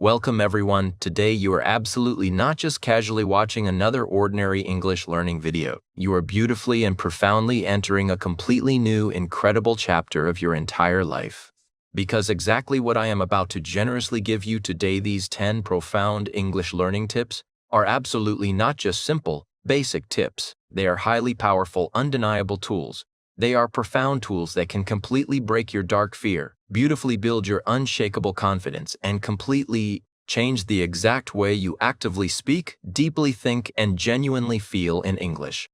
Welcome everyone. Today you are absolutely not just casually watching another ordinary English learning video. You are beautifully and profoundly entering a completely new, incredible chapter of your entire life. Because exactly what I am about to generously give you today, these 10 profound English learning tips, are absolutely not just simple, basic tips. They are highly powerful, undeniable tools. They are profound tools that can completely break your dark fear, beautifully build your unshakable confidence, and completely change the exact way you actively speak, deeply think, and genuinely feel in English.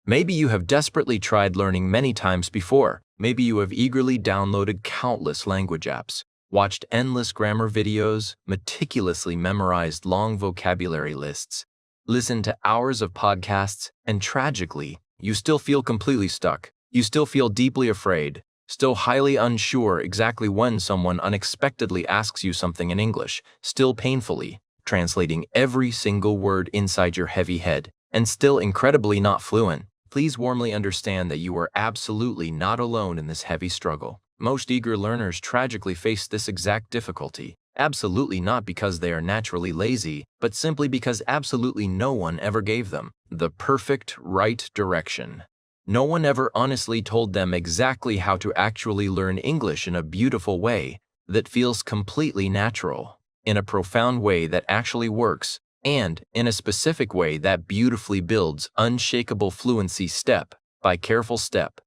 Maybe you have desperately tried learning many times before. Maybe you have eagerly downloaded countless language apps, watched endless grammar videos, meticulously memorized long vocabulary lists, listened to hours of podcasts, and tragically, you still feel completely stuck. You still feel deeply afraid, still highly unsure exactly when someone unexpectedly asks you something in English, still painfully translating every single word inside your heavy head, and still incredibly not fluent. Please warmly understand that you are absolutely not alone in this heavy struggle. Most eager learners tragically face this exact difficulty, absolutely not because they are naturally lazy, but simply because absolutely no one ever gave them the perfect right direction. No one ever honestly told them exactly how to actually learn English in a beautiful way that feels completely natural, in a profound way that actually works, and in a specific way that beautifully builds unshakable fluency step by careful step.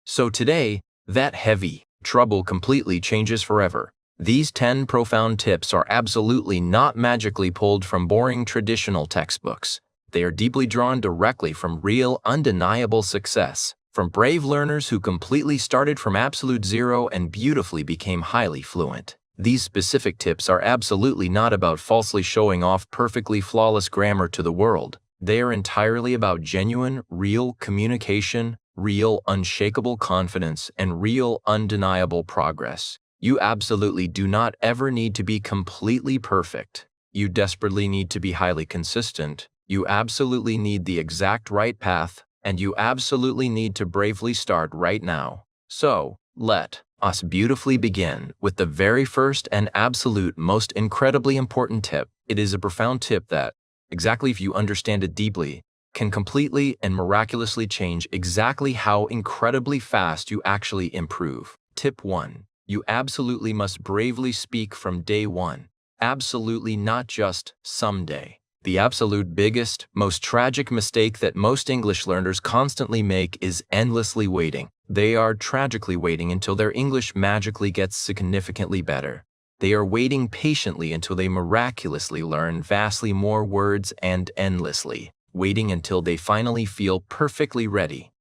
So today, that heavy trouble completely changes forever. These 10 profound tips are absolutely not magically pulled from boring traditional textbooks. They are deeply drawn directly from real, undeniable success, from brave learners who completely started from absolute zero and beautifully became highly fluent. These specific tips are absolutely not about falsely showing off perfectly flawless grammar to the world. They are entirely about genuine, real communication, real, unshakable confidence, and real, undeniable progress. You absolutely do not ever need to be completely perfect. You desperately need to be highly consistent. You absolutely need the exact right path, and you absolutely need to bravely start right now. So, let us beautifully begin with the very first and absolute most incredibly important tip. It is a profound tip that, exactly if you understand it deeply, can completely and miraculously change exactly how incredibly fast you actually improve. Tip 1. You absolutely must bravely speak from day one. Absolutely not just someday. The absolute biggest, most tragic mistake that most English learners constantly make is endlessly waiting. They are tragically waiting until their English magically gets significantly better. They are waiting patiently until they miraculously learn vastly more words and endlessly, waiting until they finally feel perfectly ready.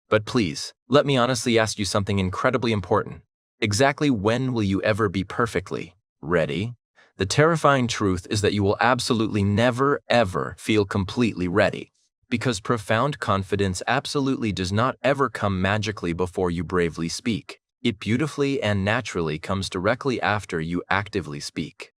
But please, let me honestly ask you something incredibly important. Exactly when will you ever be perfectly ready? The terrifying truth is that you will absolutely never, ever feel completely ready, because profound confidence absolutely does not ever come magically before you bravely speak. It beautifully and naturally comes directly after you actively speak.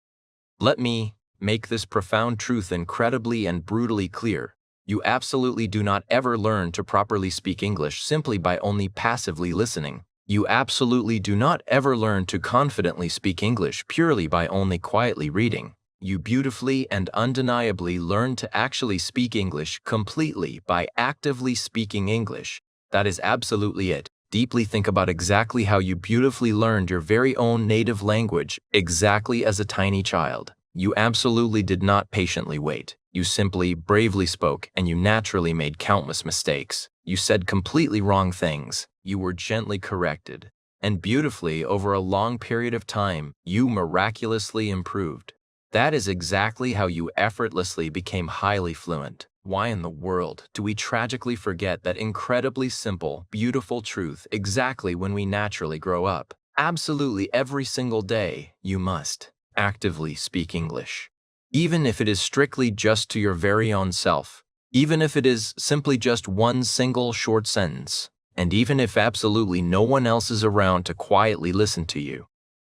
Let me make this profound truth incredibly and brutally clear. You absolutely do not ever learn to properly speak English simply by only passively listening. You absolutely do not ever learn to confidently speak English purely by only quietly reading. You beautifully and undeniably learn to actually speak English completely by actively speaking English. That is absolutely it. Deeply think about exactly how you beautifully learned your very own native language exactly as a tiny child. You absolutely did not patiently wait. You simply bravely spoke, and you naturally made countless mistakes. You said completely wrong things. You were gently corrected. And beautifully, over a long period of time, you miraculously improved. That is exactly how you effortlessly became highly fluent. Why in the world do we tragically forget that incredibly simple, beautiful truth exactly when we naturally grow up? Absolutely every single day, you must actively speak English. Even if it is strictly just to your very own self, even if it is simply just one single short sentence, and even if absolutely no one else is around to quietly listen to you.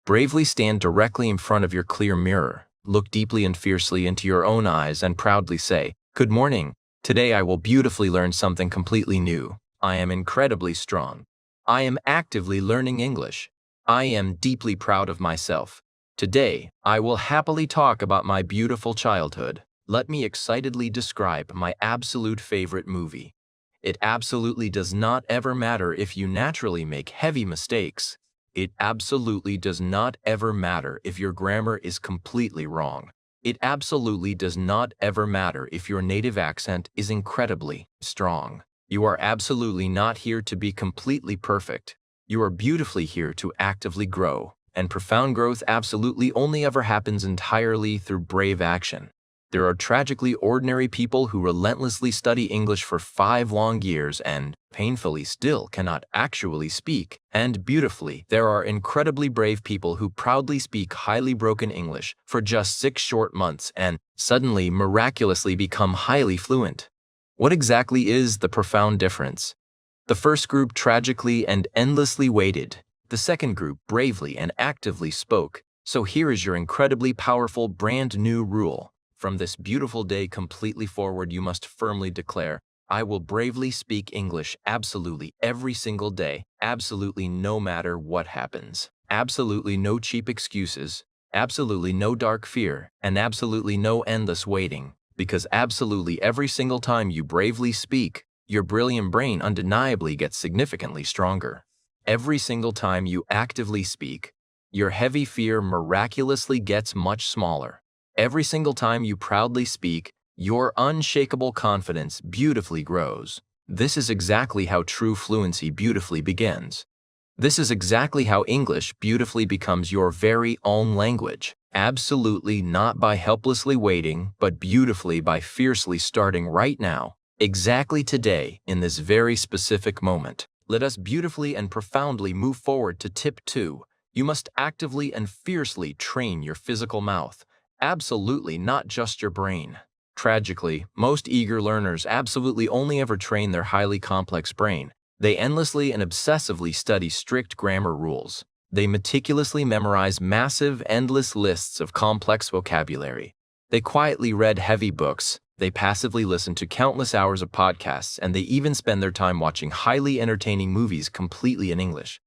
Bravely stand directly in front of your clear mirror, look deeply and fiercely into your own eyes and proudly say, "Good morning. Today I will beautifully learn something completely new. I am incredibly strong. I am actively learning English. I am deeply proud of myself. Today, I will happily talk about my beautiful childhood. Let me excitedly describe my absolute favorite movie. It absolutely does not ever matter if you naturally make heavy mistakes. It absolutely does not ever matter if your grammar is completely wrong. It absolutely does not ever matter if your native accent is incredibly strong. You are absolutely not here to be completely perfect. You are beautifully here to actively grow, and profound growth absolutely only ever happens entirely through brave action. There are tragically ordinary people who relentlessly study English for 5 long years and, painfully still, cannot actually speak. And beautifully, there are incredibly brave people who proudly speak highly broken English for just 6 short months and suddenly miraculously become highly fluent. What exactly is the profound difference? The first group tragically and endlessly waited. The second group bravely and actively spoke. So here is your incredibly powerful brand new rule. From this beautiful day completely forward, you must firmly declare, I will bravely speak English absolutely every single day, absolutely no matter what happens. Absolutely no cheap excuses, absolutely no dark fear, and absolutely no endless waiting. Because absolutely every single time you bravely speak, your brilliant brain undeniably gets significantly stronger. Every single time you actively speak, your heavy fear miraculously gets much smaller. Every single time you proudly speak, your unshakable confidence beautifully grows. This is exactly how true fluency beautifully begins. This is exactly how English beautifully becomes your very own language. Absolutely not by helplessly waiting, but beautifully by fiercely starting right now. Exactly today, in this very specific moment. Let us beautifully and profoundly move forward to tip 2. You must actively and fiercely train your physical mouth. Absolutely not just your brain. Tragically, most eager learners absolutely only ever train their highly complex brain. They endlessly and obsessively study strict grammar rules. They meticulously memorize massive, endless lists of complex vocabulary. They quietly read heavy books. They passively listen to countless hours of podcasts, and they even spend their time watching highly entertaining movies completely in English.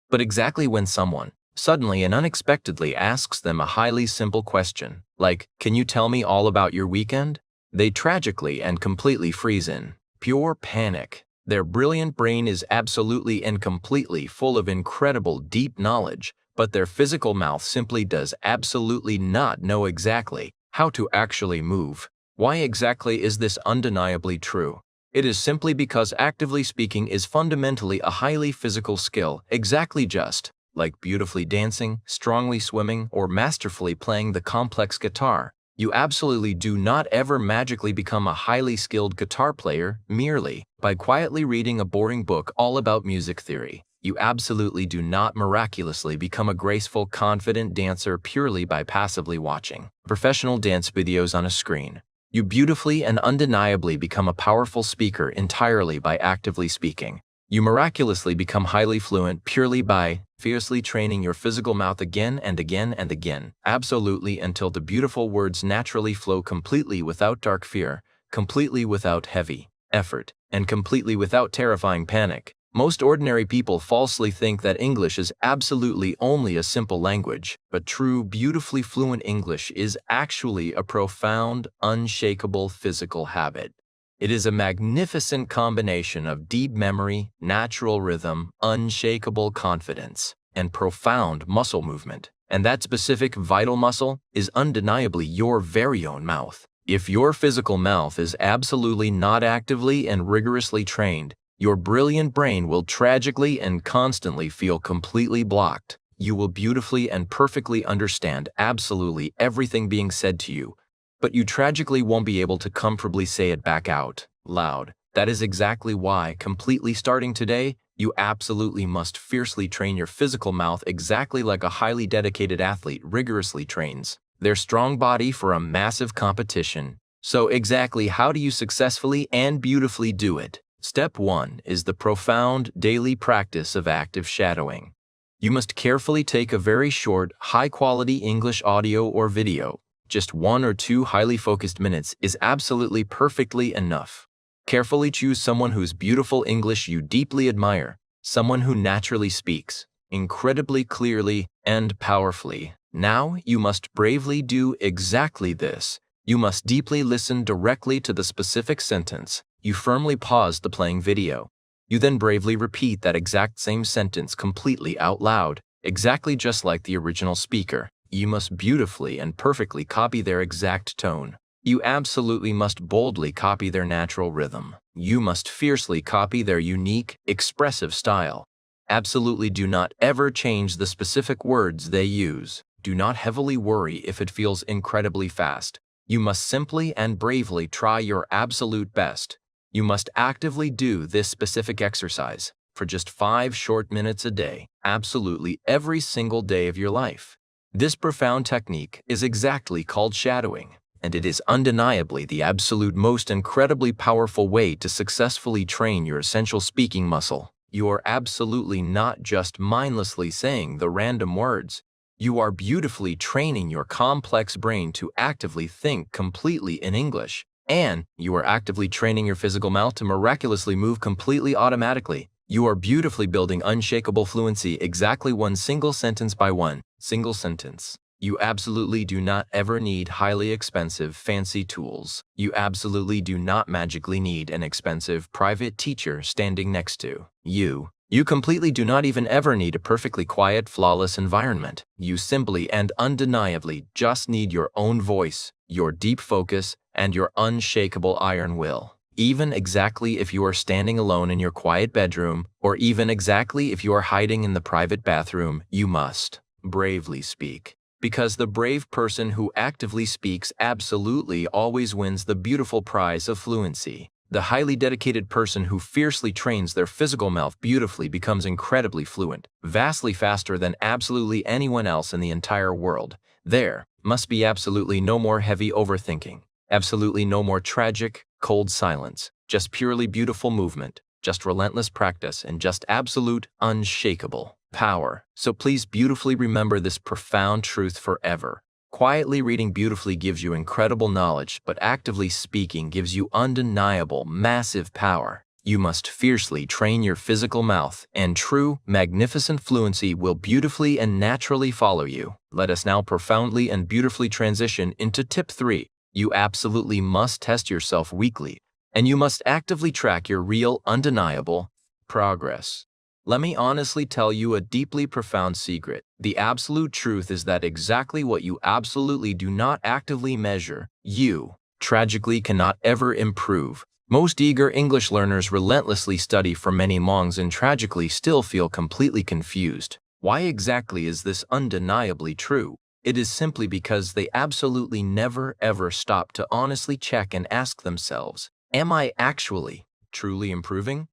But exactly when someone, suddenly and unexpectedly, asks them a highly simple question, like, can you tell me all about your weekend? They tragically and completely freeze in pure panic. Their brilliant brain is absolutely and completely full of incredible deep knowledge, but their physical mouth simply does absolutely not know exactly how to actually move. Why exactly is this undeniably true? It is simply because actively speaking is fundamentally a highly physical skill, exactly just like beautifully dancing, strongly swimming, or masterfully playing the complex guitar. You absolutely do not ever magically become a highly skilled guitar player merely by quietly reading a boring book all about music theory. You absolutely do not miraculously become a graceful, confident dancer purely by passively watching professional dance videos on a screen. You beautifully and undeniably become a powerful speaker entirely by actively speaking. You miraculously become highly fluent purely by fiercely training your physical mouth again and again and again, absolutely until the beautiful words naturally flow completely without dark fear, completely without heavy effort, and completely without terrifying panic. Most ordinary people falsely think that English is absolutely only a simple language, but true, beautifully fluent English is actually a profound, unshakable physical habit. It is a magnificent combination of deep memory, natural rhythm, unshakable confidence, and profound muscle movement. And that specific vital muscle is undeniably your very own mouth. If your physical mouth is absolutely not actively and rigorously trained, your brilliant brain will tragically and constantly feel completely blocked. You will beautifully and perfectly understand absolutely everything being said to you, but you tragically won't be able to comfortably say it back out loud. That is exactly why, completely starting today, you absolutely must fiercely train your physical mouth exactly like a highly dedicated athlete rigorously trains their strong body for a massive competition. So exactly how do you successfully and beautifully do it? Step 1 is the profound daily practice of active shadowing. You must carefully take a very short, high-quality English audio or video. Just 1 or 2 highly focused minutes is absolutely perfectly enough. Carefully choose someone whose beautiful English you deeply admire, someone who naturally speaks incredibly clearly and powerfully. Now you must bravely do exactly this. You must deeply listen directly to the specific sentence. You firmly pause the playing video. You then bravely repeat that exact same sentence completely out loud, exactly just like the original speaker. You must beautifully and perfectly copy their exact tone. You absolutely must boldly copy their natural rhythm. You must fiercely copy their unique, expressive style. Absolutely do not ever change the specific words they use. Do not heavily worry if it feels incredibly fast. You must simply and bravely try your absolute best. You must actively do this specific exercise for just 5 short minutes a day, absolutely every single day of your life. This profound technique is exactly called shadowing, and it is undeniably the absolute most incredibly powerful way to successfully train your essential speaking muscle. You are absolutely not just mindlessly saying the random words. You are beautifully training your complex brain to actively think completely in English, and you are actively training your physical mouth to miraculously move completely automatically. You are beautifully building unshakable fluency exactly one single sentence by one single sentence. You absolutely do not ever need highly expensive, fancy tools. You absolutely do not magically need an expensive private teacher standing next to you. You completely do not even ever need a perfectly quiet, flawless environment. You simply and undeniably just need your own voice, your deep focus, and your unshakable iron will. Even exactly if you are standing alone in your quiet bedroom, or even exactly if you are hiding in the private bathroom, you must bravely speak. Because the brave person who actively speaks absolutely always wins the beautiful prize of fluency. The highly dedicated person who fiercely trains their physical mouth beautifully becomes incredibly fluent, vastly faster than absolutely anyone else in the entire world. There must be absolutely no more heavy overthinking, absolutely no more tragic, cold silence, just purely beautiful movement, just relentless practice, and just absolute, unshakable power. So please beautifully remember this profound truth forever. Quietly reading beautifully gives you incredible knowledge, but actively speaking gives you undeniable, massive power. You must fiercely train your physical mouth, and true, magnificent fluency will beautifully and naturally follow you. Let us now profoundly and beautifully transition into tip 3. You absolutely must test yourself weekly, and you must actively track your real, undeniable progress. Let me honestly tell you a deeply profound secret. The absolute truth is that exactly what you absolutely do not actively measure, you tragically cannot ever improve. Most eager English learners relentlessly study for many months and tragically still feel completely confused. Why exactly is this undeniably true? It is simply because they absolutely never ever stop to honestly check and ask themselves, am I actually, truly improving?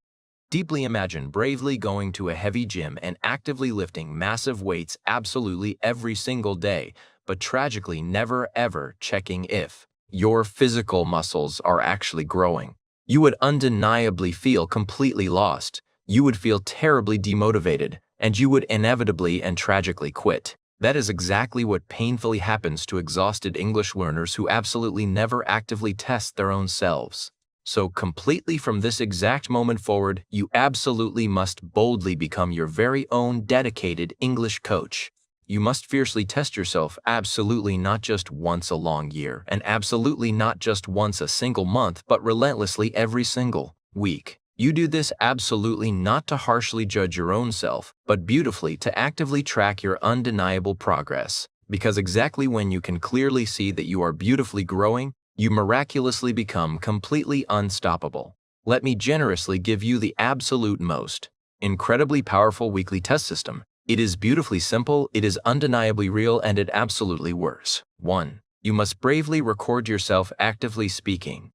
Deeply imagine bravely going to a heavy gym and actively lifting massive weights absolutely every single day, but tragically never ever checking if your physical muscles are actually growing. You would undeniably feel completely lost. You would feel terribly demotivated, and you would inevitably and tragically quit. That is exactly what painfully happens to exhausted English learners who absolutely never actively test their own selves. So completely from this exact moment forward, you absolutely must boldly become your very own dedicated English coach. You must fiercely test yourself absolutely not just once a long year, and absolutely not just once a single month, but relentlessly every single week. You do this absolutely not to harshly judge your own self, but beautifully to actively track your undeniable progress. Because exactly when you can clearly see that you are beautifully growing, you miraculously become completely unstoppable. Let me generously give you the absolute most incredibly powerful weekly test system. It is beautifully simple, it is undeniably real, and it absolutely works. 1. You must bravely record yourself actively speaking.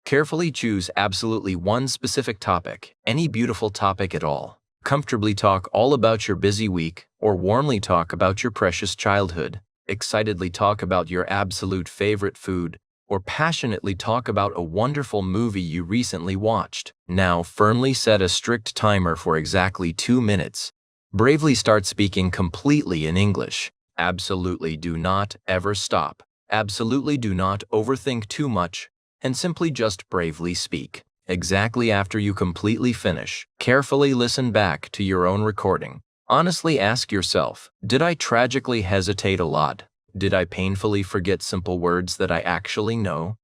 Carefully choose absolutely one specific topic, any beautiful topic at all. Comfortably talk all about your busy week, or warmly talk about your precious childhood. Excitedly talk about your absolute favorite food, or passionately talk about a wonderful movie you recently watched. Now firmly set a strict timer for exactly 2 minutes. Bravely start speaking completely in English. Absolutely do not ever stop. Absolutely do not overthink too much, and simply just bravely speak. Exactly after you completely finish, carefully listen back to your own recording. Honestly ask yourself, did I tragically hesitate a lot? Did I painfully forget simple words that I actually know?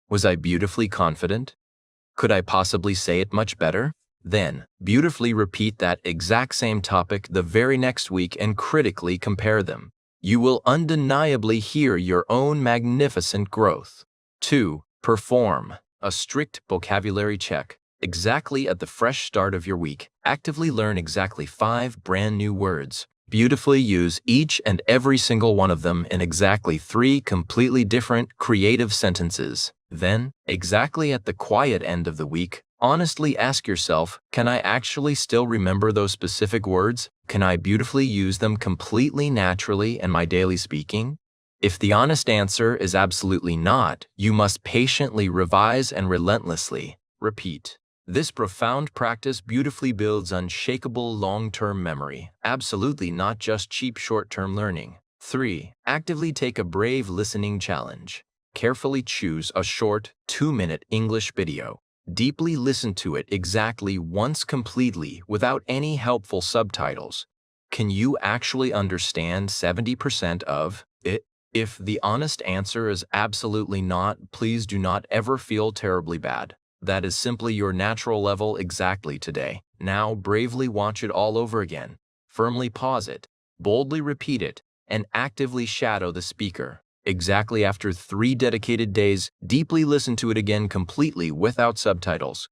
Was I beautifully confident? Could I possibly say it much better? Then, beautifully repeat that exact same topic the very next week and critically compare them. You will undeniably hear your own magnificent growth. 2. Perform. A strict vocabulary check. Exactly at the fresh start of your week, actively learn exactly 5 brand new words. Beautifully use each and every single one of them in exactly 3 completely different, creative sentences. Then, exactly at the quiet end of the week, honestly ask yourself, can I actually still remember those specific words? Can I beautifully use them completely naturally in my daily speaking? If the honest answer is absolutely not, you must patiently revise and relentlessly repeat. This profound practice beautifully builds unshakable long-term memory, absolutely not just cheap short-term learning. 3. Actively take a brave listening challenge. Carefully choose a short, 2-minute English video. Deeply listen to it exactly once completely without any helpful subtitles. Can you actually understand 70% of it? If the honest answer is absolutely not, please do not ever feel terribly bad. That is simply your natural level exactly today. Now bravely watch it all over again. Firmly pause it, boldly repeat it, and actively shadow the speaker. Exactly after 3 dedicated days, deeply listen to it again completely without subtitles.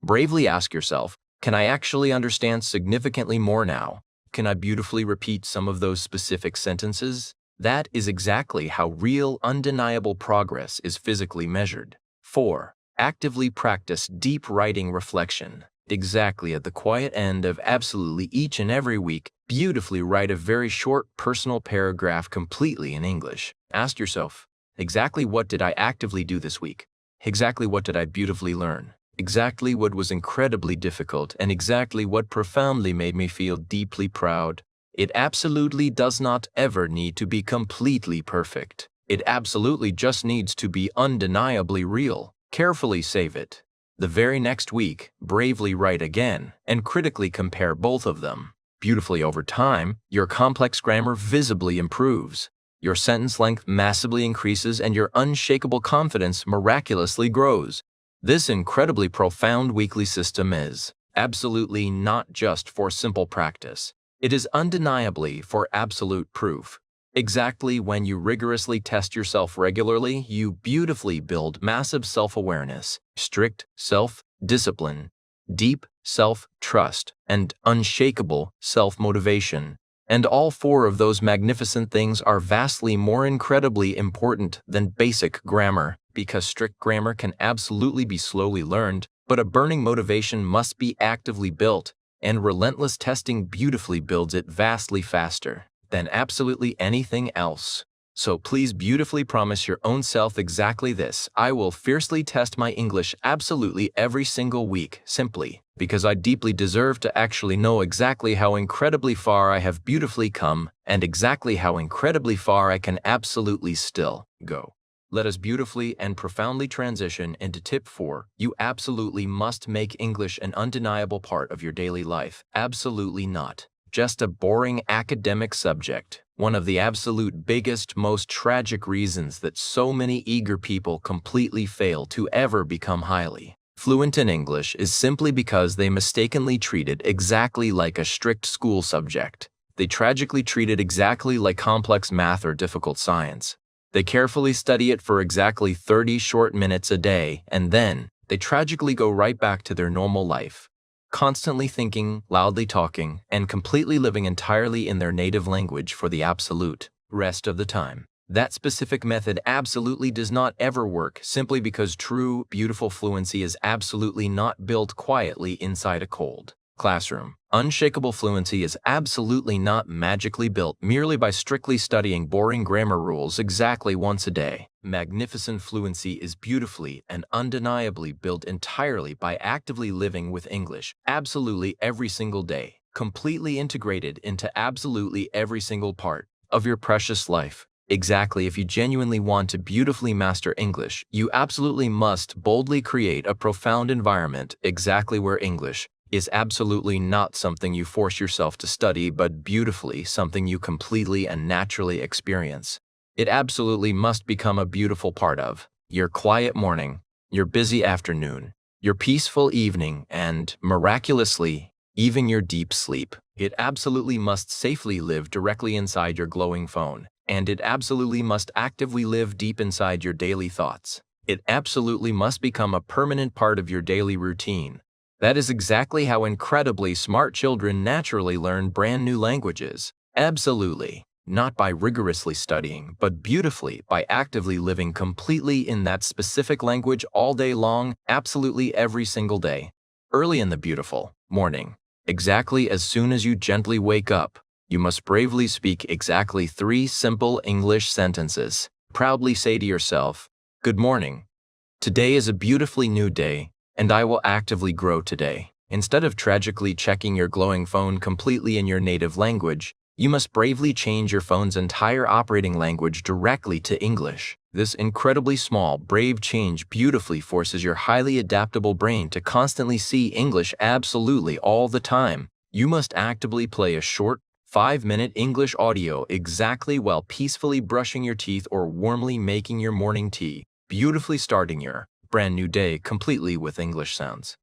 Bravely ask yourself, can I actually understand significantly more now? Can I beautifully repeat some of those specific sentences? That is exactly how real, undeniable progress is physically measured. 4. Actively practice deep writing reflection. Exactly at the quiet end of absolutely each and every week, beautifully write a very short personal paragraph completely in English. Ask yourself, exactly what did I actively do this week? Exactly what did I beautifully learn? Exactly what was incredibly difficult and exactly what profoundly made me feel deeply proud. It absolutely does not ever need to be completely perfect. It absolutely just needs to be undeniably real. Carefully save it. The very next week, bravely write again and critically compare both of them. Beautifully over time, your complex grammar visibly improves. Your sentence length massively increases and your unshakable confidence miraculously grows. This incredibly profound weekly system is absolutely not just for simple practice. It is undeniably for absolute proof. Exactly when you rigorously test yourself regularly, you beautifully build massive self-awareness, strict self-discipline, deep self-trust, and unshakable self-motivation. And all 4 of those magnificent things are vastly more incredibly important than basic grammar, because strict grammar can absolutely be slowly learned, but a burning motivation must be actively built, and relentless testing beautifully builds it vastly faster than absolutely anything else. So please beautifully promise your own self exactly this: I will fiercely test my English absolutely every single week, simply because I deeply deserve to actually know exactly how incredibly far I have beautifully come and exactly how incredibly far I can absolutely still go. Let us beautifully and profoundly transition into tip 4. You absolutely must make English an undeniable part of your daily life. Absolutely not just a boring academic subject. One of the absolute biggest, most tragic reasons that so many eager people completely fail to ever become highly fluent in English is simply because they mistakenly treat it exactly like a strict school subject. They tragically treat it exactly like complex math or difficult science. They carefully study it for exactly 30 short minutes a day, and then they tragically go right back to their normal life, constantly thinking, loudly talking, and completely living entirely in their native language for the absolute rest of the time. That specific method absolutely does not ever work, simply because true, beautiful fluency is absolutely not built quietly inside a cold classroom. Unshakable fluency is absolutely not magically built merely by strictly studying boring grammar rules exactly once a day. Magnificent fluency is beautifully and undeniably built entirely by actively living with English absolutely every single day, completely integrated into absolutely every single part of your precious life. Exactly, if you genuinely want to beautifully master English, you absolutely must boldly create a profound environment exactly where English is absolutely not something you force yourself to study, but beautifully something you completely and naturally experience. It absolutely must become a beautiful part of your quiet morning, your busy afternoon, your peaceful evening, and, miraculously, even your deep sleep. It absolutely must safely live directly inside your glowing phone, and it absolutely must actively live deep inside your daily thoughts. It absolutely must become a permanent part of your daily routine. That is exactly how incredibly smart children naturally learn brand new languages. Absolutely. Not by rigorously studying, but beautifully by actively living completely in that specific language all day long, absolutely every single day. Early in the beautiful morning, exactly as soon as you gently wake up, you must bravely speak exactly 3 simple English sentences. Proudly say to yourself, "Good morning. Today is a beautifully new day, and I will actively grow today." Instead of tragically checking your glowing phone completely in your native language, you must bravely change your phone's entire operating language directly to English. This incredibly small, brave change beautifully forces your highly adaptable brain to constantly see English absolutely all the time. You must actively play a short, 5-minute English audio exactly while peacefully brushing your teeth or warmly making your morning tea, beautifully starting your brand new day completely with English sounds.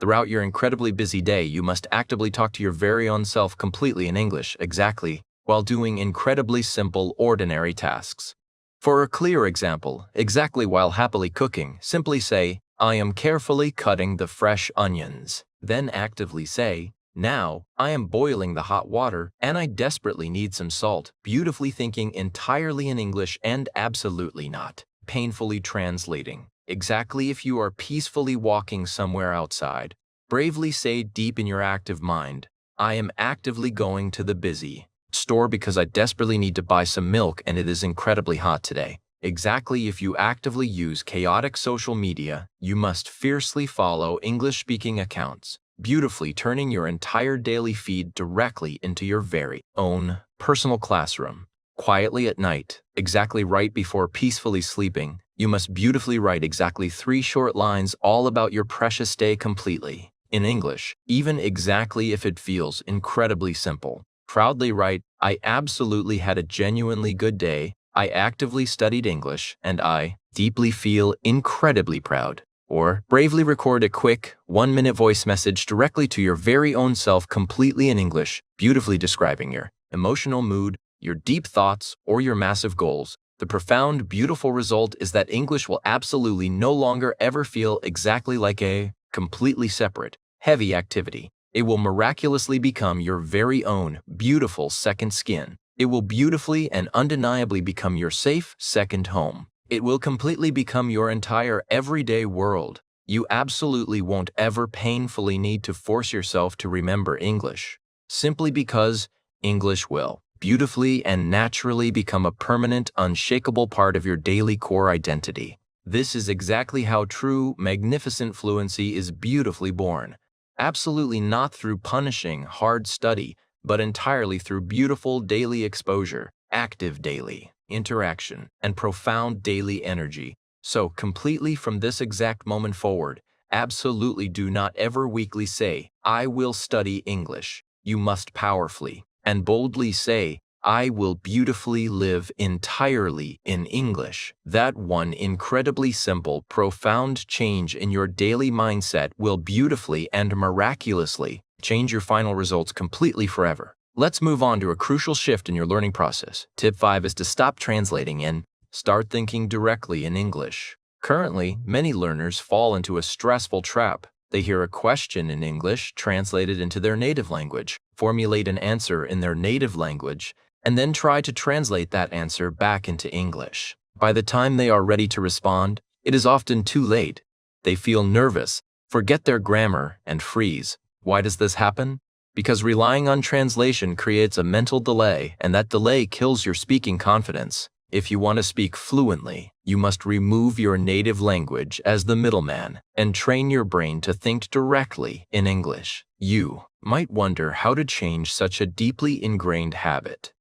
Throughout your incredibly busy day, you must actively talk to your very own self completely in English, exactly, while doing incredibly simple, ordinary tasks. For a clear example, exactly while happily cooking, simply say, "I am carefully cutting the fresh onions." Then actively say, "Now, I am boiling the hot water, and I desperately need some salt," beautifully thinking entirely in English and absolutely not painfully translating. Exactly if you are peacefully walking somewhere outside, bravely say deep in your active mind, "I am actively going to the busy store because I desperately need to buy some milk and it is incredibly hot today." Exactly if you actively use chaotic social media, you must fiercely follow English-speaking accounts, beautifully turning your entire daily feed directly into your very own personal classroom. Quietly at night, exactly right before peacefully sleeping, you must beautifully write exactly 3 short lines all about your precious day completely in English, even exactly if it feels incredibly simple. Proudly write, "I absolutely had a genuinely good day, I actively studied English, and I deeply feel incredibly proud." Or bravely record a quick, 1-minute voice message directly to your very own self completely in English, beautifully describing your emotional mood, your deep thoughts, or your massive goals. The profound, beautiful result is that English will absolutely no longer ever feel exactly like a completely separate, heavy activity. It will miraculously become your very own beautiful second skin. It will beautifully and undeniably become your safe second home. It will completely become your entire everyday world. You absolutely won't ever painfully need to force yourself to remember English, simply because English will beautifully and naturally become a permanent, unshakable part of your daily core identity. This is exactly how true, magnificent fluency is beautifully born. Absolutely not through punishing, hard study, but entirely through beautiful daily exposure, active daily interaction, and profound daily energy. So, completely from this exact moment forward, absolutely do not ever weakly say, "I will study English." You must powerfully and boldly say, "I will beautifully live entirely in English." That one incredibly simple, profound change in your daily mindset will beautifully and miraculously change your final results completely forever. Let's move on to a crucial shift in your learning process. Tip 5 is to stop translating and start thinking directly in English. Currently, many learners fall into a stressful trap. They hear a question in English translated into their native language, formulate an answer in their native language, and then try to translate that answer back into English. By the time they are ready to respond, it is often too late. They feel nervous, forget their grammar, and freeze. Why does this happen? Because relying on translation creates a mental delay, and that delay kills your speaking confidence. If you want to speak fluently, you must remove your native language as the middleman and train your brain to think directly in English. You might wonder how to change such a deeply ingrained habit.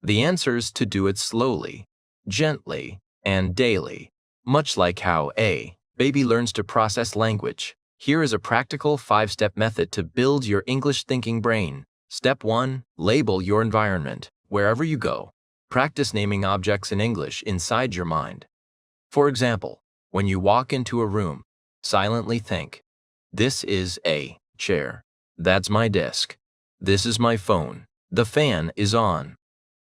The answer is to do it slowly, gently, and daily, much like how a baby learns to process language. Here is a practical 5-step method to build your English thinking brain. Step 1. Label your environment. Wherever you go, practice naming objects in English inside your mind. For example, when you walk into a room, silently think, "This is a chair. That's my desk. This is my phone. The fan is on."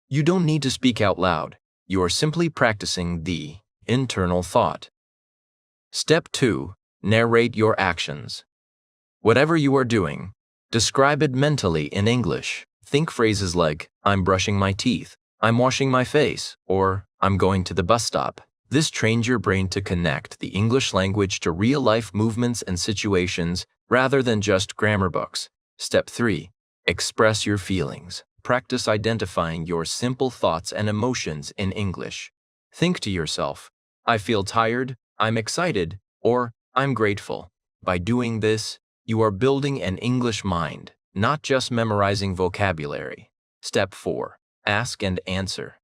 You don't need to speak out loud. You are simply practicing the internal thought. Step 2. Narrate your actions. Whatever you are doing, describe it mentally in English. Think phrases like, "I'm brushing my teeth," "I'm washing my face," or "I'm going to the bus stop." This trains your brain to connect the English language to real-life movements and situations rather than just grammar books. Step 3. Express your feelings. Practice identifying your simple thoughts and emotions in English. Think to yourself, "I feel tired," "I'm excited," or "I'm grateful." By doing this, you are building an English mind, not just memorizing vocabulary. Step 4. Ask and answer.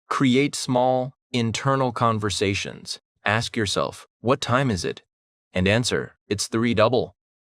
Create small, internal conversations. Ask yourself, "What time is it?" And answer, "It's 3:00."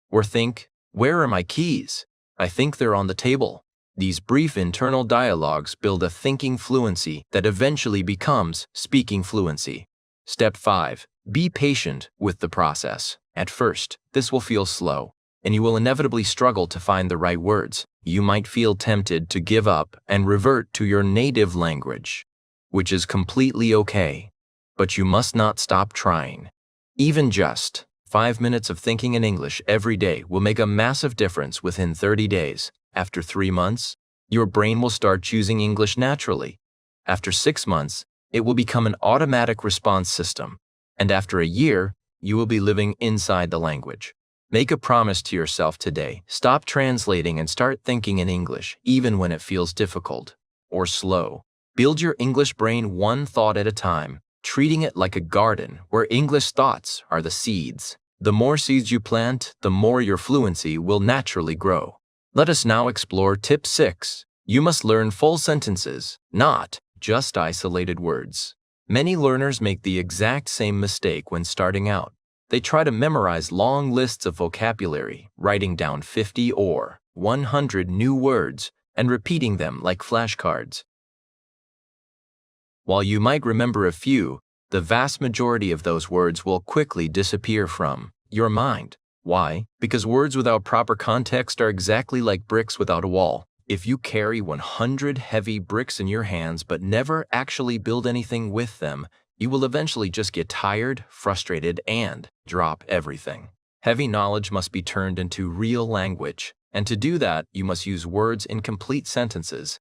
Or think, "Where are my keys? I think they're on the table." These brief internal dialogues build a thinking fluency that eventually becomes speaking fluency. Step 5. Be patient with the process. At first, this will feel slow, and you will inevitably struggle to find the right words. You might feel tempted to give up and revert to your native language, which is completely okay. But you must not stop trying. Even just 5 minutes of thinking in English every day will make a massive difference within 30 days. After 3 months, your brain will start choosing English naturally. After 6 months, it will become an automatic response system. And after a year, you will be living inside the language. Make a promise to yourself today. Stop translating and start thinking in English, even when it feels difficult or slow. Build your English brain one thought at a time, treating it like a garden where English thoughts are the seeds. The more seeds you plant, the more your fluency will naturally grow. Let us now explore tip 6. You must learn full sentences, not just isolated words. Many learners make the exact same mistake when starting out. They try to memorize long lists of vocabulary, writing down 50 or 100 new words and repeating them like flashcards. While you might remember a few, the vast majority of those words will quickly disappear from your mind. Why? Because words without proper context are exactly like bricks without a wall. If you carry 100 heavy bricks in your hands but never actually build anything with them, you will eventually just get tired, frustrated, and drop everything. Heavy knowledge must be turned into real language, and to do that, you must use words in complete sentences.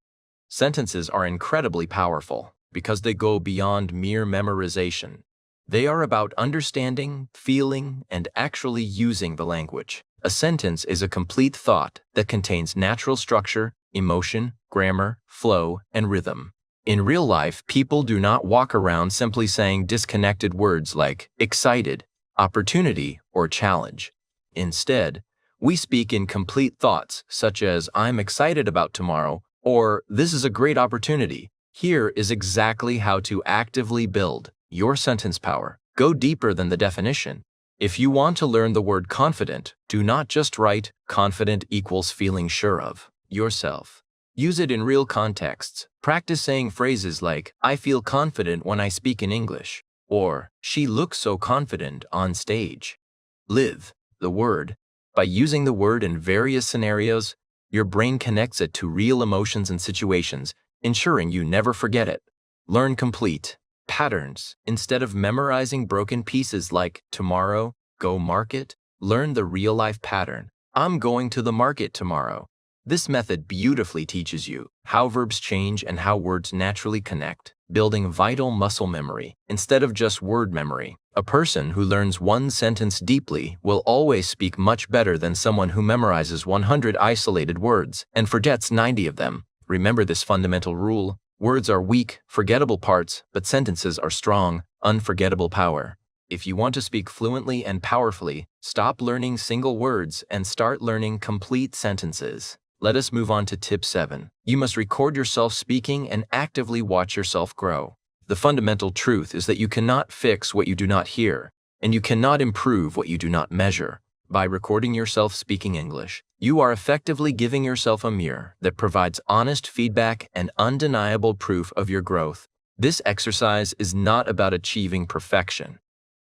Sentences are incredibly powerful because they go beyond mere memorization. They are about understanding, feeling, and actually using the language. A sentence is a complete thought that contains natural structure, emotion, grammar, flow, and rhythm. In real life, people do not walk around simply saying disconnected words like excited, opportunity, or challenge. Instead, we speak in complete thoughts such as "I'm excited about tomorrow" or "This is a great opportunity." Here is exactly how to actively build your sentence power. Go deeper than the definition. If you want to learn the word confident, do not just write "confident equals feeling sure of yourself." Use it in real contexts. Practice saying phrases like, "I feel confident when I speak in English," or "She looks so confident on stage." Live the word. By using the word in various scenarios, your brain connects it to real emotions and situations, ensuring you never forget it. Learn complete patterns. Instead of memorizing broken pieces like "tomorrow, go market," learn the real-life pattern. "I'm going to the market tomorrow." This method beautifully teaches you how verbs change and how words naturally connect, building vital muscle memory instead of just word memory. A person who learns one sentence deeply will always speak much better than someone who memorizes 100 isolated words and forgets 90 of them. Remember this fundamental rule: words are weak, forgettable parts, but sentences are strong, unforgettable power. If you want to speak fluently and powerfully, stop learning single words and start learning complete sentences. Let us move on to tip 7. You must record yourself speaking and actively watch yourself grow. The fundamental truth is that you cannot fix what you do not hear, and you cannot improve what you do not measure. By recording yourself speaking English, you are effectively giving yourself a mirror that provides honest feedback and undeniable proof of your growth. This exercise is not about achieving perfection.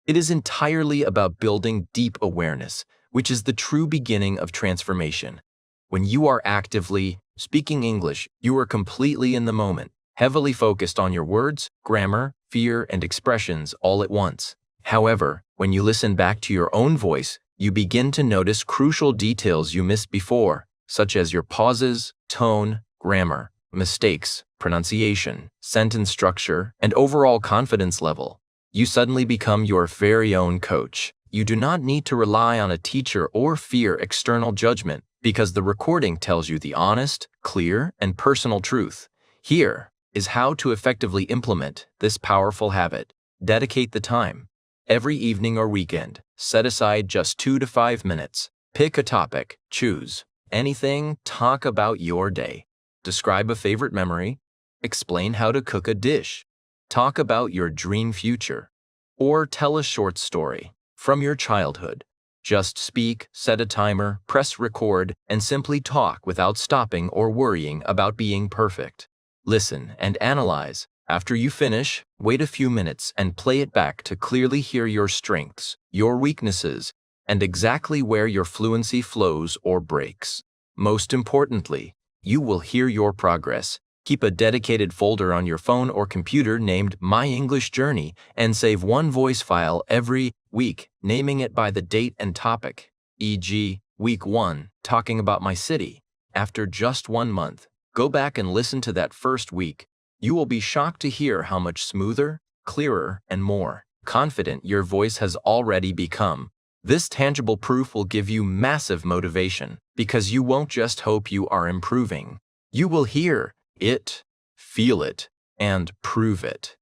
It is entirely about building deep awareness, which is the true beginning of transformation. When you are actively speaking English, you are completely in the moment, heavily focused on your words, grammar, fear, and expressions all at once. However, when you listen back to your own voice, you begin to notice crucial details you missed before, such as your pauses, tone, grammar, mistakes, pronunciation, sentence structure, and overall confidence level. You suddenly become your very own coach. You do not need to rely on a teacher or fear external judgment because the recording tells you the honest, clear, and personal truth. Here is how to effectively implement this powerful habit. Dedicate the time. Every evening or weekend, set aside just 2 to 5 minutes. Pick a topic, choose anything, talk about your day. Describe a favorite memory, explain how to cook a dish, talk about your dream future, or tell a short story from your childhood. Just speak, set a timer, press record, and simply talk without stopping or worrying about being perfect. Listen and analyze. After you finish, wait a few minutes and play it back to clearly hear your strengths, your weaknesses, and exactly where your fluency flows or breaks. Most importantly, you will hear your progress. Keep a dedicated folder on your phone or computer named My English Journey and save one voice file every week, naming it by the date and topic, e.g., Week 1, talking about my city. After just 1 month, go back and listen to that first week. You will be shocked to hear how much smoother, clearer, and more confident your voice has already become. This tangible proof will give you massive motivation because you won't just hope you are improving. You will hear it, feel it, and prove it.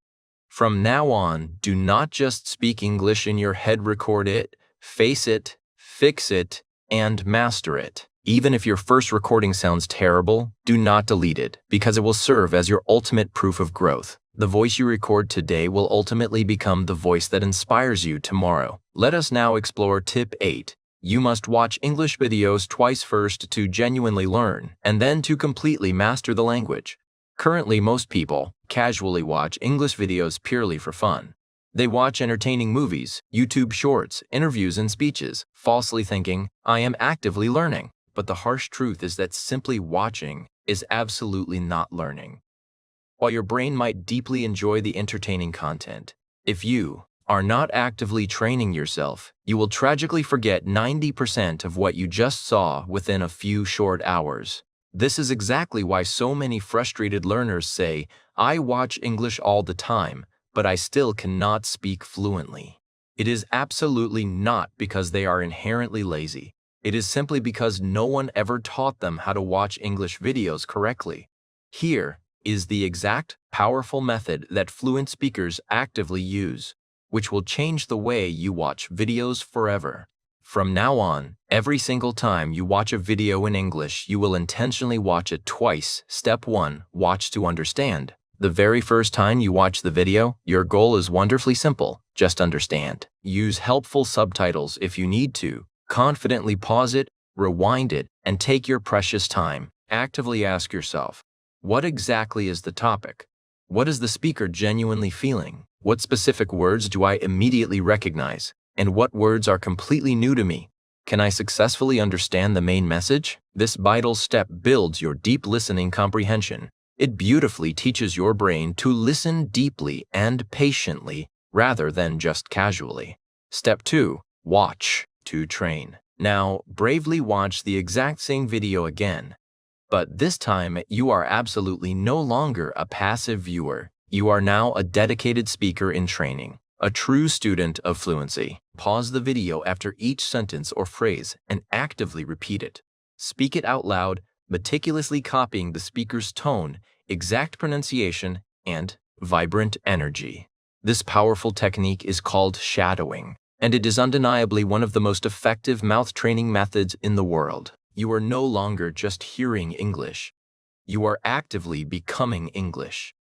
From now on, do not just speak English in your head, record it, face it, fix it, and master it. Even if your first recording sounds terrible, do not delete it because it will serve as your ultimate proof of growth. The voice you record today will ultimately become the voice that inspires you tomorrow. Let us now explore Tip 8. You must watch English videos twice, first to genuinely learn, and then to completely master the language. Currently, most people casually watch English videos purely for fun. They watch entertaining movies, YouTube shorts, interviews, and speeches, falsely thinking, I am actively learning. But the harsh truth is that simply watching is absolutely not learning. While your brain might deeply enjoy the entertaining content, if you are not actively training yourself, you will tragically forget 90% of what you just saw within a few short hours. This is exactly why so many frustrated learners say, I watch English all the time, but I still cannot speak fluently. It is absolutely not because they are inherently lazy. It is simply because no one ever taught them how to watch English videos correctly. Here is the exact, powerful method that fluent speakers actively use, which will change the way you watch videos forever. From now on, every single time you watch a video in English, you will intentionally watch it twice. Step 1. Watch to understand. The very first time you watch the video, your goal is wonderfully simple. Just understand. Use helpful subtitles if you need to. Confidently pause it, rewind it, and take your precious time. Actively ask yourself, what exactly is the topic? What is the speaker genuinely feeling? What specific words do I immediately recognize? And what words are completely new to me? Can I successfully understand the main message? This vital step builds your deep listening comprehension. It beautifully teaches your brain to listen deeply and patiently rather than just casually. Step 2. Watch to train. Now, bravely watch the exact same video again. But this time, you are absolutely no longer a passive viewer. You are now a dedicated speaker in training, a true student of fluency. Pause the video after each sentence or phrase and actively repeat it. Speak it out loud, meticulously copying the speaker's tone, exact pronunciation, and vibrant energy. This powerful technique is called shadowing, and it is undeniably one of the most effective mouth training methods in the world. You are no longer just hearing English. You are actively becoming English.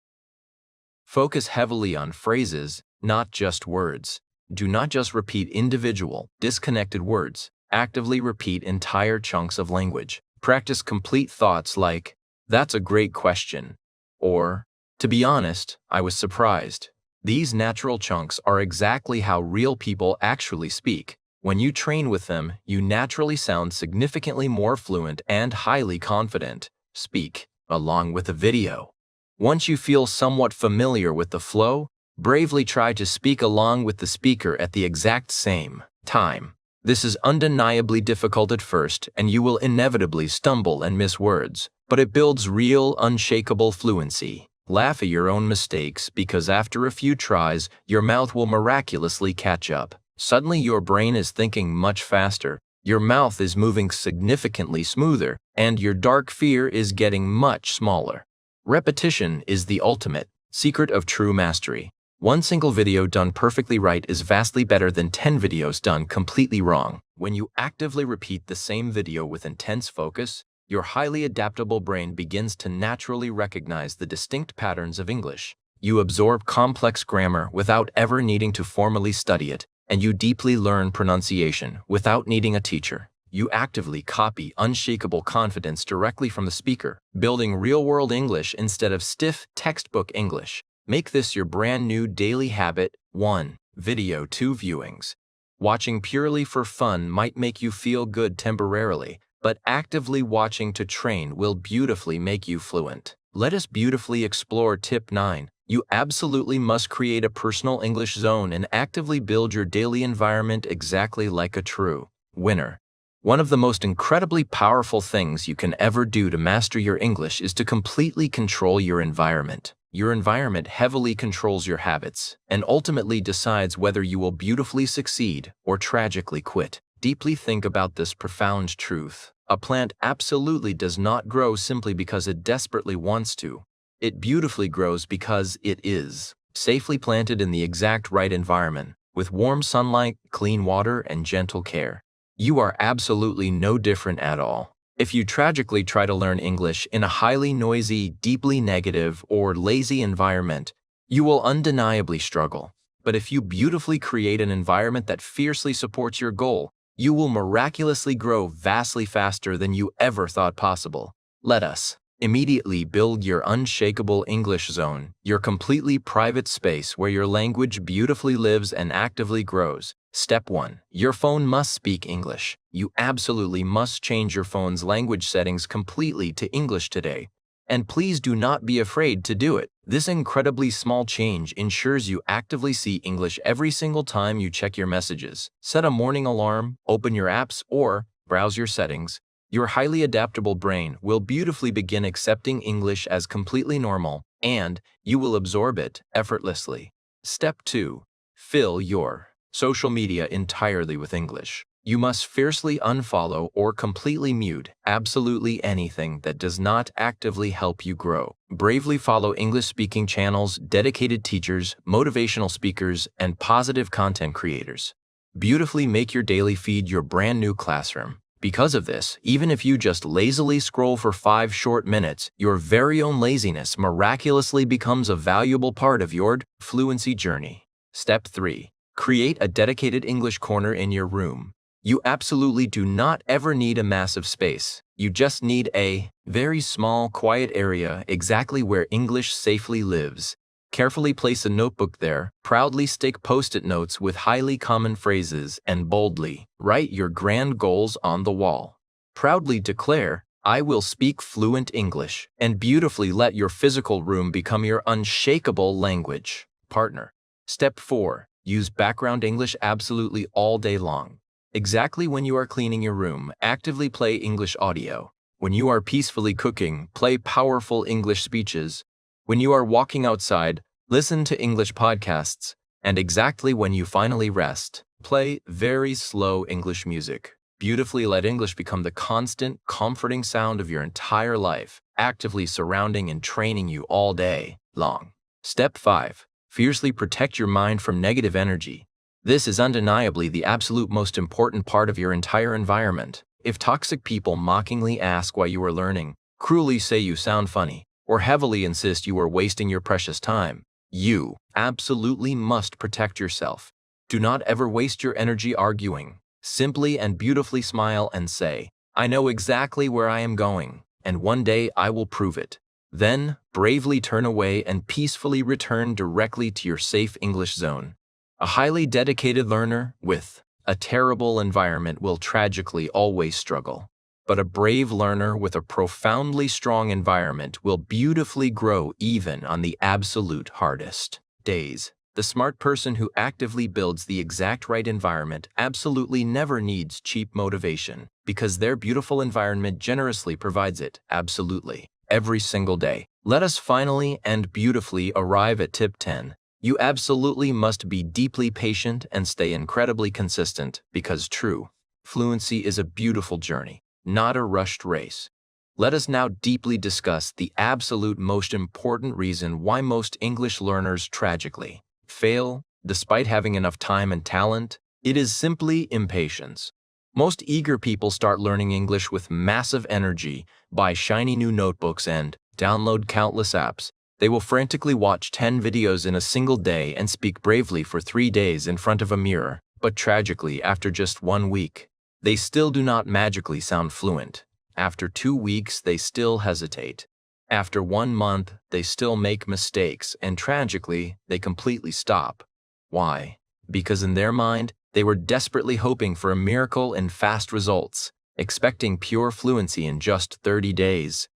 Focus heavily on phrases, not just words. Do not just repeat individual, disconnected words. actively repeat entire chunks of language. Practice complete thoughts like, "That's a great question," or, "To be honest, I was surprised." These natural chunks are exactly how real people actually speak. When you train with them, you naturally sound significantly more fluent and highly confident. Speak along with a video. Once you feel somewhat familiar with the flow, bravely try to speak along with the speaker at the exact same time. This is undeniably difficult at first, and you will inevitably stumble and miss words, but it builds real, unshakable fluency. Laugh at your own mistakes, because after a few tries, your mouth will miraculously catch up. Suddenly your brain is thinking much faster, your mouth is moving significantly smoother, and your dark fear is getting much smaller. Repetition is the ultimate secret of true mastery. One single video done perfectly right is vastly better than 10 videos done completely wrong. When you actively repeat the same video with intense focus, your highly adaptable brain begins to naturally recognize the distinct patterns of English. You absorb complex grammar without ever needing to formally study it, and you deeply learn pronunciation without needing a teacher. You actively copy unshakable confidence directly from the speaker, building real-world English instead of stiff textbook English. Make this your brand new daily habit. 1. Video 2 viewings. Watching purely for fun might make you feel good temporarily, but actively watching to train will beautifully make you fluent. Let us beautifully explore tip 9. You absolutely must create a personal English zone and actively build your daily environment exactly like a true winner. One of the most incredibly powerful things you can ever do to master your English is to completely control your environment. Your environment heavily controls your habits and ultimately decides whether you will beautifully succeed or tragically quit. Deeply think about this profound truth. A plant absolutely does not grow simply because it desperately wants to. It beautifully grows because it is safely planted in the exact right environment, with warm sunlight, clean water, and gentle care. You are absolutely no different at all. If you tragically try to learn English in a highly noisy, deeply negative, or lazy environment, you will undeniably struggle. But if you beautifully create an environment that fiercely supports your goal, you will miraculously grow vastly faster than you ever thought possible. Let us immediately build your unshakable English zone, your completely private space where your language beautifully lives and actively grows. Step 1. Your phone must speak English. You absolutely must change your phone's language settings completely to English today. And please do not be afraid to do it. This incredibly small change ensures you actively see English every single time you check your messages. Set a morning alarm, open your apps, or browse your settings. Your highly adaptable brain will beautifully begin accepting English as completely normal, and you will absorb it effortlessly. Step 2. Fill your social media entirely with English. You must fiercely unfollow or completely mute absolutely anything that does not actively help you grow. Bravely follow English-speaking channels, dedicated teachers, motivational speakers, and positive content creators. Beautifully make your daily feed your brand new classroom. Because of this, even if you just lazily scroll for 5 short minutes, your very own laziness miraculously becomes a valuable part of your fluency journey. Step 3. Create a dedicated English corner in your room. You absolutely do not ever need a massive space. You just need a very small, quiet area exactly where English safely lives. Carefully place a notebook there, proudly stick post-it notes with highly common phrases, and boldly write your grand goals on the wall. Proudly declare, "I will speak fluent English," and beautifully let your physical room become your unshakable language partner. Step 4. Use background English absolutely all day long. Exactly when you are cleaning your room, actively play English audio. When you are peacefully cooking, play powerful English speeches. When you are walking outside, listen to English podcasts. And exactly when you finally rest, play very slow English music. Beautifully let English become the constant, comforting sound of your entire life, actively surrounding and training you all day long. Step 5. Fiercely protect your mind from negative energy. This is undeniably the absolute most important part of your entire environment. If toxic people mockingly ask why you are learning, cruelly say you sound funny, or heavily insist you are wasting your precious time, you absolutely must protect yourself. Do not ever waste your energy arguing, Simply and beautifully smile and say, "I know exactly where I am going, and one day I will prove it." Then, bravely turn away and peacefully return directly to your safe English zone. A highly dedicated learner with a terrible environment will tragically always struggle. But a brave learner with a profoundly strong environment will beautifully grow even on the absolute hardest days. The smart person who actively builds the exact right environment absolutely never needs cheap motivation because their beautiful environment generously provides it absolutely every single day. Let us finally and beautifully arrive at tip 10. You absolutely must be deeply patient and stay incredibly consistent because true fluency is a beautiful journey, not a rushed race. Let us now deeply discuss the absolute most important reason why most English learners tragically fail despite having enough time and talent. It is simply impatience. Most eager people start learning English with massive energy, buy shiny new notebooks, and download countless apps. They will frantically watch 10 videos in a single day and speak bravely for 3 days in front of a mirror. But tragically, after just 1 week, they still do not magically sound fluent. After 2 weeks, they still hesitate. After 1 month, they still make mistakes, and tragically, they completely stop. Why? Because in their mind, they were desperately hoping for a miracle and fast results, expecting pure fluency in just 30 days.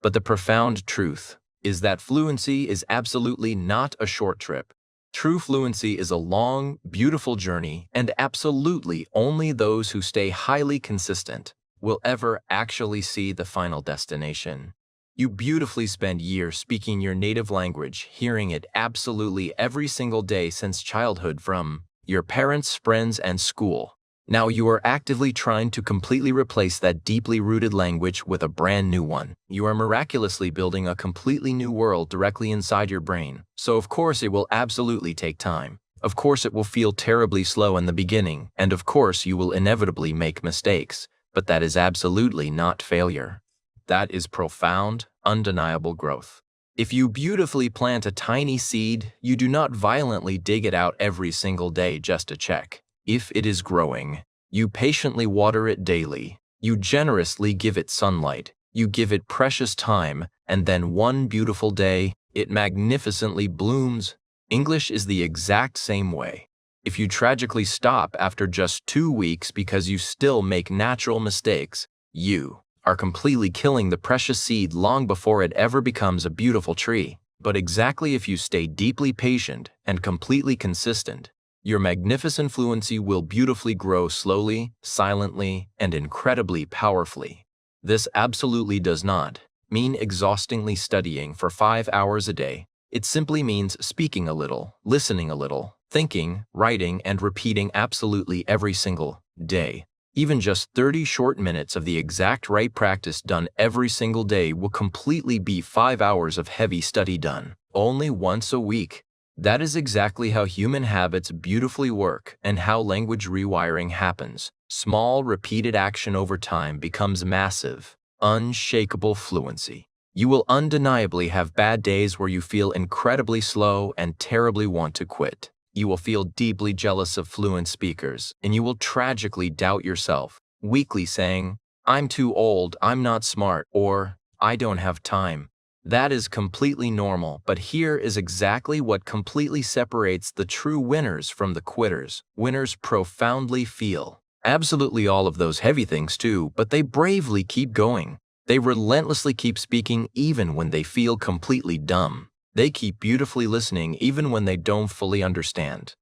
But the profound truth is that fluency is absolutely not a short trip. True fluency is a long, beautiful journey, and absolutely only those who stay highly consistent will ever actually see the final destination. You beautifully spend years speaking your native language, hearing it absolutely every single day since childhood from your parents, friends, and school. Now you are actively trying to completely replace that deeply rooted language with a brand new one. You are miraculously building a completely new world directly inside your brain. So of course it will absolutely take time. Of course it will feel terribly slow in the beginning, and of course you will inevitably make mistakes. But that is absolutely not failure. That is profound, undeniable growth. If you beautifully plant a tiny seed, you do not violently dig it out every single day just to check if it is growing. You patiently water it daily. You generously give it sunlight. You give it precious time, and then one beautiful day, it magnificently blooms. English is the exact same way. If you tragically stop after just 2 weeks because you still make natural mistakes, you are completely killing the precious seed long before it ever becomes a beautiful tree. But exactly if you stay deeply patient and completely consistent, your magnificent fluency will beautifully grow slowly, silently, and incredibly powerfully. This absolutely does not mean exhaustingly studying for 5 hours a day. It simply means speaking a little, listening a little, thinking, writing, and repeating absolutely every single day. Even just 30 short minutes of the exact right practice done every single day will completely be 5 hours of heavy study done only once a week. That is exactly how human habits beautifully work and how language rewiring happens. Small, repeated action over time becomes massive, unshakable fluency. You will undeniably have bad days where you feel incredibly slow and terribly want to quit. You will feel deeply jealous of fluent speakers, and you will tragically doubt yourself, weakly saying, "I'm too old, I'm not smart," or "I don't have time." That is completely normal, but here is exactly what completely separates the true winners from the quitters. Winners profoundly feel absolutely all of those heavy things too, but they bravely keep going. They relentlessly keep speaking even when they feel completely dumb. They keep beautifully listening even when they don't fully understand.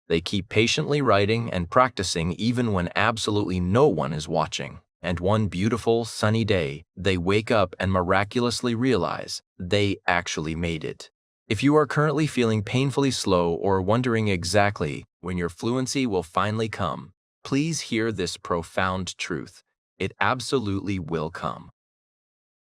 They keep patiently writing and practicing even when absolutely no one is watching. And one beautiful, sunny day, they wake up and miraculously realize they actually made it. If you are currently feeling painfully slow or wondering exactly when your fluency will finally come, please hear this profound truth. It absolutely will come.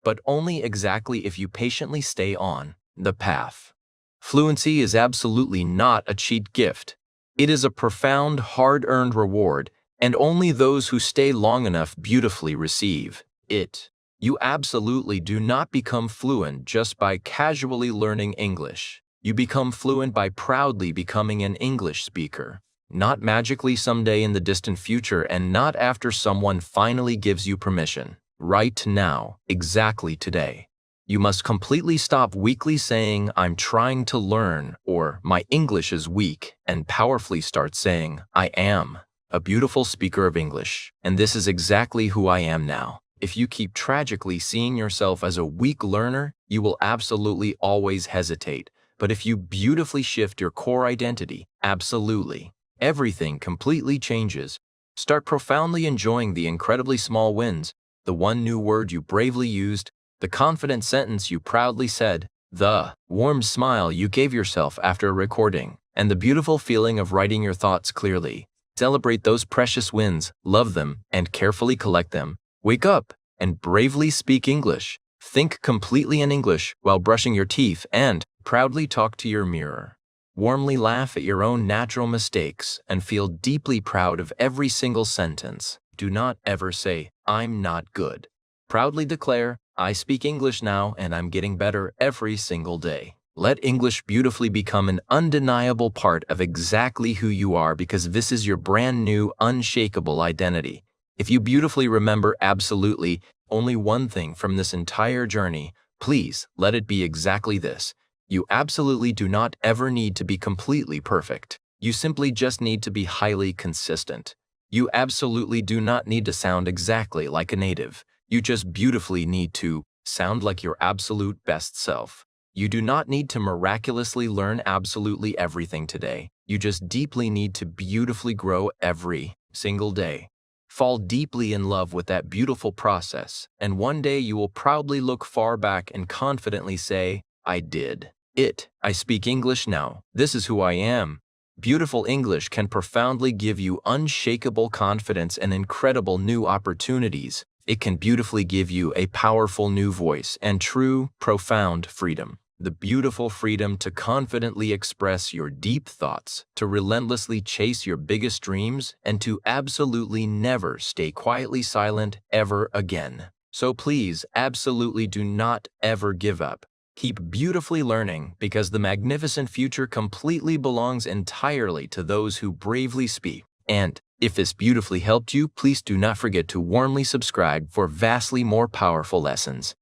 But only exactly if you patiently stay on the path. Fluency is absolutely not a cheat gift. It is a profound, hard-earned reward, and only those who stay long enough beautifully receive it. You absolutely do not become fluent just by casually learning English. You become fluent by proudly becoming an English speaker. not magically someday in the distant future, and not after someone finally gives you permission. Right now, exactly today. You must completely stop weakly saying, "I'm trying to learn," or "My English is weak," and powerfully start saying, "I am a beautiful speaker of English, and this is exactly who I am now." If you keep tragically seeing yourself as a weak learner, you will absolutely always hesitate. But if you beautifully shift your core identity, absolutely, everything completely changes. Start profoundly enjoying the incredibly small wins, the one new word you bravely used, the confident sentence you proudly said, the warm smile you gave yourself after a recording, and the beautiful feeling of writing your thoughts clearly. Celebrate those precious wins, love them, and carefully collect them. Wake up and bravely speak English. Think completely in English while brushing your teeth, and proudly talk to your mirror. Warmly laugh at your own natural mistakes and feel deeply proud of every single sentence. Do not ever say, "I'm not good." Proudly declare, "I speak English now and I'm getting better every single day." Let English beautifully become an undeniable part of exactly who you are, because this is your brand new, unshakable identity. If you beautifully remember absolutely only one thing from this entire journey, please let it be exactly this. You absolutely do not ever need to be completely perfect. You simply just need to be highly consistent. You absolutely do not need to sound exactly like a native. You just beautifully need to sound like your absolute best self. You do not need to miraculously learn absolutely everything today. You just deeply need to beautifully grow every single day. Fall deeply in love with that beautiful process, and one day you will proudly look far back and confidently say, "I did it. I speak English now. This is who I am." Beautiful English can profoundly give you unshakable confidence and incredible new opportunities. It can beautifully give you a powerful new voice and true, profound freedom. The beautiful freedom to confidently express your deep thoughts, to relentlessly chase your biggest dreams, and to absolutely never stay quietly silent ever again. So please, absolutely do not ever give up. Keep beautifully learning, because the magnificent future completely belongs entirely to those who bravely speak. And if this beautifully helped you, please do not forget to warmly subscribe for vastly more powerful lessons.